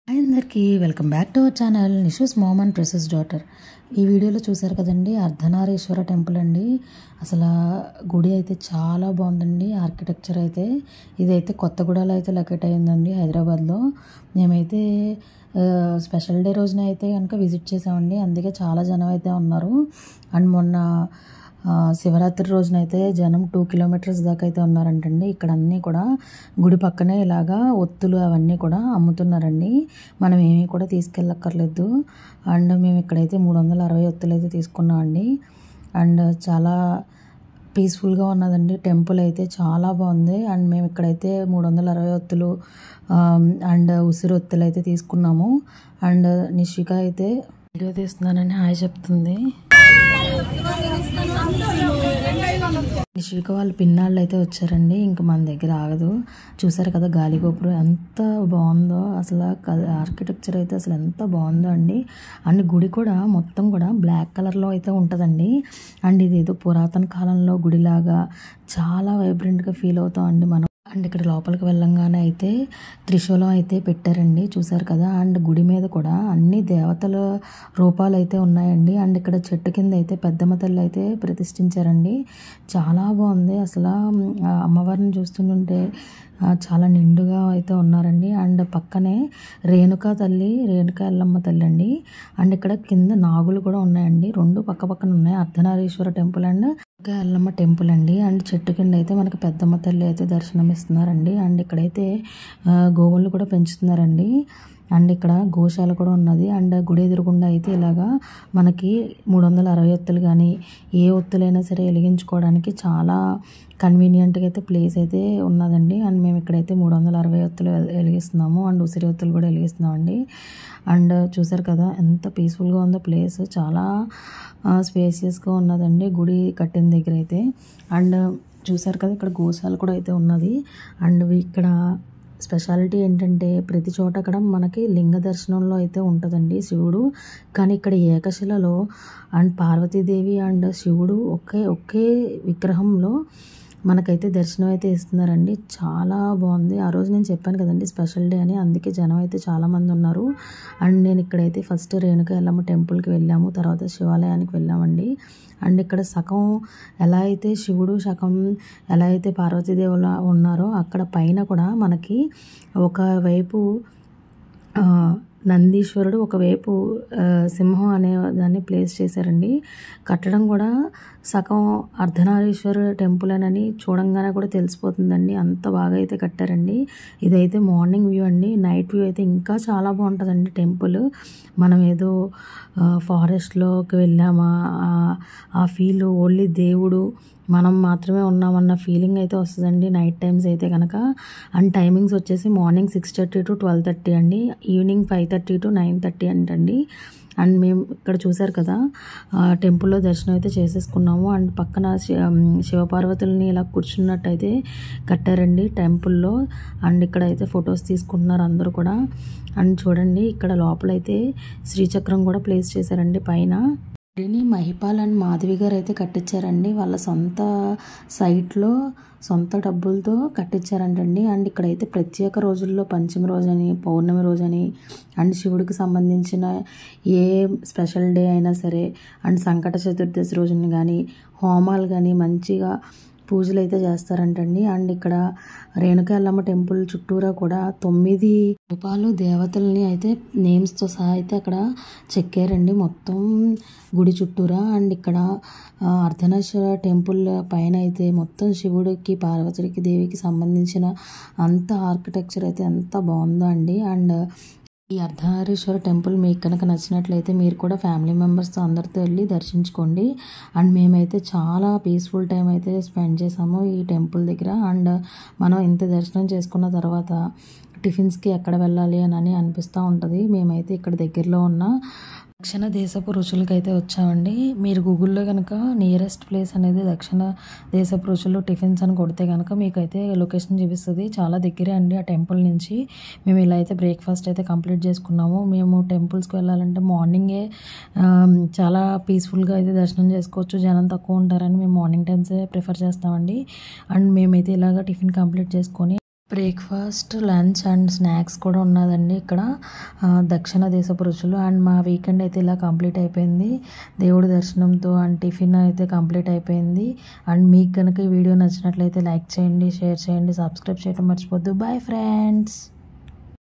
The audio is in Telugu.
హాయ్ అందరికీ welcome back to our channel Nishu's mom and princess daughter. ఈ వీడియోలో చూసారు కదండి, అర్ధనారీశ్వర టెంపుల్ అండి. అసలు గుడి అయితే చాలా బాగుందండి. ఆర్కిటెక్చర్ అయితే ఇదైతే కొత్తగూడలో అయితే లొకేట్ అయిందండి, హైదరాబాద్లో. మేమైతే స్పెషల్ డే రోజున అయితే కనుక విజిట్ చేసామండి, అందుకే చాలా జనం అయితే ఉన్నారు. అండ్ మొన్న శివరాత్రి రోజునైతే జనం 2 కిలోమీటర్స్ దాకా అయితే ఉన్నారంటండి. ఇక్కడ అన్నీ కూడా గుడి పక్కనే ఇలాగా ఒత్తులు అవన్నీ కూడా అమ్ముతున్నారండి. మనం ఏమీ కూడా తీసుకెళ్ళక్కర్లేదు. అండ్ మేము ఇక్కడైతే 360 ఒత్తులు అయితే తీసుకున్నామండి. అండ్ చాలా పీస్ఫుల్గా ఉన్నదండి. టెంపుల్ అయితే చాలా బాగుంది. అండ్ మేము ఇక్కడైతే 360 ఒత్తులు అండ్ ఉసిరి ఒత్తులు అయితే తీసుకున్నాము. అండ్ నిషిక అయితే వీడియో తీస్తున్నానని హాయ్ చెప్తుంది. నిషిక వాళ్ళ పిన్నాళ్ళు అయితే వచ్చారండి. ఇంకా మన దగ్గర ఆగదు. చూసారు కదా గాలిగోపురం ఎంత బాగుందో, అసలు ఆర్కిటెక్చర్ అయితే అసలు ఎంత బాగుందో అండి. అండ్ గుడి కూడా మొత్తం కూడా బ్లాక్ కలర్లో అయితే ఉంటుందండి. అండ్ ఇది ఏదో పురాతన కాలంలో గుడిలాగా చాలా వైబ్రెంట్గా ఫీల్ అవుతాం అండి మనం. అండ్ ఇక్కడ లోపలికి వెళ్ళంగానే అయితే త్రిశూలం అయితే పెట్టారండి, చూసారు కదా. అండ్ గుడి మీద కూడా అన్ని దేవతల రూపాలు అయితే ఉన్నాయండి. అండ్ ఇక్కడ చెట్టు కింద అయితే పెద్దమ్మ తల్లి అయితే ప్రతిష్ఠించారండి. చాలా బాగుంది అసలు. అమ్మవారిని చూస్తుంటే చాలా నిండుగా అయితే ఉన్నారండి. అండ్ పక్కనే రేణుకా ఎల్లమ్మ తల్లి అండి. అండ్ ఇక్కడ కింద నాగులు కూడా ఉన్నాయండి, 2 పక్క పక్కన ఉన్నాయి. Ardhanarishvara temple and Yellamma temple అండి. అండ్ చెట్టు కింద అయితే మనకి పెద్దమ్మ తల్లి అయితే దర్శనం ఇస్తున్నారండి. అండ్ ఇక్కడైతే గోవులు కూడా పెంచుతున్నారండి. అండ్ ఇక్కడ గోశాల కూడా ఉన్నది. అండ్ గుడి ఎదురుగుండా అయితే ఇలాగా మనకి 360 ఒత్తులు కానీ ఏ ఒత్తులైనా సరే వెలిగించుకోవడానికి చాలా కన్వీనియంట్గా అయితే ప్లేస్ అయితే ఉన్నదండి. అండ్ మేము ఇక్కడైతే 360 ఒత్తులు వెలిగిస్తున్నాము. అండ్ ఉసిరి ఒత్తులు కూడా వెలిగిస్తున్నామండి. అండ్ చూసారు కదా ఎంత పీస్ఫుల్గా ఉందో ప్లేస్, చాలా స్పేసియస్గా ఉన్నదండి గుడి కట్టిన దగ్గర అయితే. అండ్ చూసారు కదా ఇక్కడ గోశాల కూడా అయితే ఉన్నది. అండ్ ఇక్కడ స్పెషాలిటీ ఏంటంటే ప్రతి చోట అక్కడ మనకి లింగ దర్శనంలో అయితే ఉంటుందండి శివుడు. కానీ ఇక్కడ ఏకశిలలో అండ్ పార్వతీదేవి అండ్ శివుడు ఒకే విగ్రహంలో మనకైతే దర్శనం అయితే ఇస్తున్నారండి. చాలా బాగుంది. ఆ రోజు నేను చెప్పాను కదండి స్పెషల్ డే అని, అందుకే జనం అయితే చాలామంది ఉన్నారు. అండ్ నేను ఇక్కడైతే ఫస్ట్ రేణుకా ఎల్లమ్మ టెంపుల్కి వెళ్ళాము, తర్వాత శివాలయానికి వెళ్ళామండి. అండ్ ఇక్కడ సగం ఎలా అయితే శివుడు, సగం ఎలా అయితే పార్వతీదేవులు ఉన్నారో అక్కడ పైన కూడా మనకి ఒకవైపు నందీశ్వరుడు, ఒకవైపు సింహం అనే దాన్ని ప్లేస్ చేశారండి. కట్టడం కూడా సగం అర్ధనారీశ్వర టెంపుల్ అని చూడంగానే కూడా తెలిసిపోతుందండి, అంత బాగా అయితే కట్టారండి. ఇదైతే మార్నింగ్ వ్యూ అండి. నైట్ వ్యూ అయితే ఇంకా చాలా బాగుంటుందండి టెంపుల్. మనం ఏదో ఫారెస్ట్లోకి వెళ్ళామా ఆ ఫీల్, ఓన్లీ దేవుడు మనం మాత్రమే ఉన్నామన్న ఫీలింగ్ అయితే వస్తుందండి నైట్ టైమ్స్ అయితే కనుక. అండ్ టైమింగ్స్ వచ్చేసి మార్నింగ్ 6:30 to 12:30 అండి, ఈవినింగ్ 5:30 to 9:30 అంటండి. అండ్ మేము ఇక్కడ చూసారు కదా టెంపుల్లో దర్శనం అయితే చేసేసుకున్నాము. అండ్ పక్కన శివపార్వతుల్ని ఇలా కూర్చున్నట్టయితే కట్టారండి టెంపుల్లో. అండ్ ఇక్కడ అయితే ఫొటోస్ తీసుకుంటున్నారు అందరూ కూడా. అండ్ చూడండి ఇక్కడ లోపలైతే శ్రీచక్రం కూడా ప్లేస్ చేశారండి పైన. గుడిని మహిపాల్ అండ్ మాధవి గారు అయితే కట్టించారండి, వాళ్ళ సొంత సైట్లో సొంత డబ్బులతో కట్టించారంటండి. అండ్ ఇక్కడైతే ప్రత్యేక రోజుల్లో పంచమి రోజని, పౌర్ణమి రోజని, అండ్ శివుడికి సంబంధించిన ఏ స్పెషల్ డే అయినా సరే, అండ్ సంకట చతుర్దశి రోజుని కానీ హోమాలు కానీ మంచిగా పూజలు అయితే చేస్తారంటండి. అండ్ ఇక్కడ రేణుకా ఎల్లమ్మ టెంపుల్ చుట్టూరా కూడా 9 రూపాలు దేవతల్ని అయితే నేమ్స్తో సహా అయితే అక్కడ చెక్కారండి మొత్తం గుడి చుట్టూరా. అండ్ ఇక్కడ అర్ధనారీశ్వర టెంపుల్ పైన అయితే మొత్తం శివుడికి, పార్వతికి, దేవికి సంబంధించిన అంత ఆర్కిటెక్చర్ అయితే ఎంత బాగుందో అండి. అండ్ ఈ అర్ధనారీశ్వర టెంపుల్ మీకు కనుక నచ్చినట్లయితే మీరు కూడా ఫ్యామిలీ మెంబర్స్తో అందరితో వెళ్ళి దర్శించుకోండి. అండ్ మేమైతే చాలా పీస్ఫుల్ టైం అయితే స్పెండ్ చేసాము ఈ టెంపుల్ దగ్గర. అండ్ మనం ఇంత దర్శనం చేసుకున్న తర్వాత టిఫిన్స్కి ఎక్కడ వెళ్ళాలి అని అనిపిస్తూ ఉంటుంది. మేమైతే ఇక్కడ దగ్గరలో ఉన్న దక్షిణ దేశపు రుచులకి అయితే వచ్చామండి. మీరు గూగుల్లో కనుక నియరెస్ట్ ప్లేస్ అనేది దక్షిణ దేశపు రుచులు టిఫిన్స్ అని కొడితే కనుక మీకైతే లొకేషన్ చూపిస్తుంది. చాలా దగ్గరే అండి ఆ టెంపుల్ నుంచి. మేము ఇలా అయితే బ్రేక్ఫాస్ట్ అయితే కంప్లీట్ చేసుకున్నాము. మేము టెంపుల్స్కి వెళ్ళాలంటే మార్నింగే చాలా పీస్ఫుల్గా అయితే దర్శనం చేసుకోవచ్చు, జనం తక్కువ ఉంటారని మేము మార్నింగ్ టైమ్సే ప్రిఫర్ చేస్తామండి. అండ్ మేమైతే ఇలాగ టిఫిన్ కంప్లీట్ చేసుకొని బ్రేక్ఫాస్ట్, లంచ్ అండ్ స్నాక్స్ కూడా ఉన్నదండి ఇక్కడ. దక్షిణ దేశపు రుచులు. అండ్ మా వీకెండ్ అయితే ఇలా కంప్లీట్ అయిపోయింది. దేవుడి దర్శనంతో అండ్ టిఫిన్ అయితే కంప్లీట్ అయిపోయింది. అండ్ మీకు కనుక ఈ వీడియో నచ్చినట్లయితే లైక్ చేయండి, షేర్ చేయండి, సబ్స్క్రైబ్ చేయడం మర్చిపోద్దు. Bye friends.